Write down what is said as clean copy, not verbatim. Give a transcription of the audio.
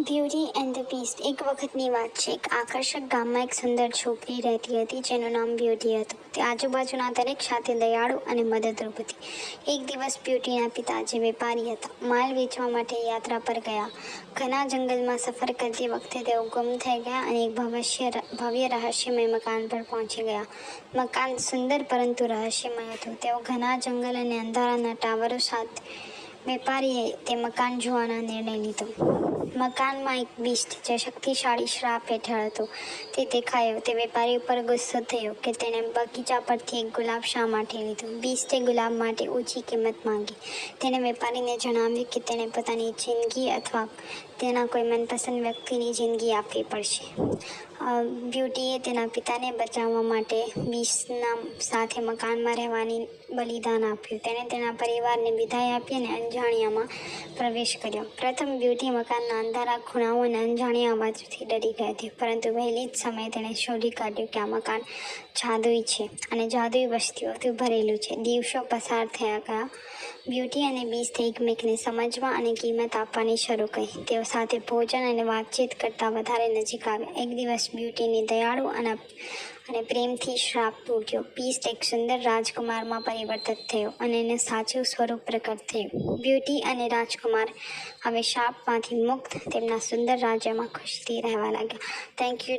Beauty and the Beast. એક વખતની વાત છે. એક આકર્ષક ગામમાં એક સુંદર છોકરી રહેતી હતી જેનું નામ બ્યુટી હતું. તે આજુબાજુના દરેક સાથે દયાળુ અને મદદરૂપ હતી. એક દિવસ બ્યુટીના પિતા, જે વેપારી હતા, માલ વેચવા માટે યાત્રા પર ગયા. ઘણા જંગલમાં સફર કરતી વખતે તેઓ ગુમ થઈ ગયા અને એક ભવ્ય રહસ્યમય મકાન પર પહોંચી ગયા. મકાન સુંદર પરંતુ રહસ્યમય હતું. તેઓ ઘણા જંગલ અને અંધારાના ટાવરો સાથે વેપારીએ તે મકાન જોવાનો નિર્ણય લીધો. મકાનમાં એક બીસ્ટ, જે શક્તિશાળી શ્રાપ હેઠળ હતો, તે દેખાયો. તે વેપારી ઉપર ગુસ્સો થયો કે તેણે બગીચા પરથી એક ગુલાબ શા માટે લીધો. બીસ્ટે ગુલાબ માટે ઊંચી કિંમત માંગી. તેણે વેપારીને જણાવ્યું કે તેણે પોતાની જિંદગી અથવા તેના કોઈ મનપસંદ વ્યક્તિની જિંદગી આપવી પડશે. બ્યુટીએ તેના પિતાને બચાવવા માટે બીસ્ટના સાથે મકાનમાં રહેવાની બલિદાન આપ્યું. તેણે તેના પરિવારને વિદાય આપી અને અંજાણિયામાં પ્રવેશ કર્યો. પ્રથમ બ્યુટી મકાનના અંધારા ખૂણાઓ અને અજાણ્યા અવાજથી ડરી ગઈ હતી, પરંતુ વહેલી જ સમયે તેણે શોધી કાઢ્યું કે આ મકાન જાદુઈ છે અને જાદુઈ વસ્તુઓથી ભરેલું છે. દિવસો પસાર થયા ગયા. બ્યુટી અને બીસ્ટે એકમેકને સમજવા અને કિંમત આપવાની શરૂ કરી. તેઓ સાથે ભોજન અને વાતચીત કરતા વધારે નજીક આવ્યા. એક દિવસ બ્યુટીની દયાળુ અને પ્રેમથી શ્રાપ તૂટ્યો. બીસ્ટ એક સુંદર રાજકુમારમાં પરિવર્તિત થયો અને એનું સાચું સ્વરૂપ પ્રકટ થયું. બ્યુટી અને રાજકુમાર હવે શાપમાંથી મુક્ત તેમના સુંદર રાજ્યમાં ખુશીથી રહેવા લાગ્યા. Thank you.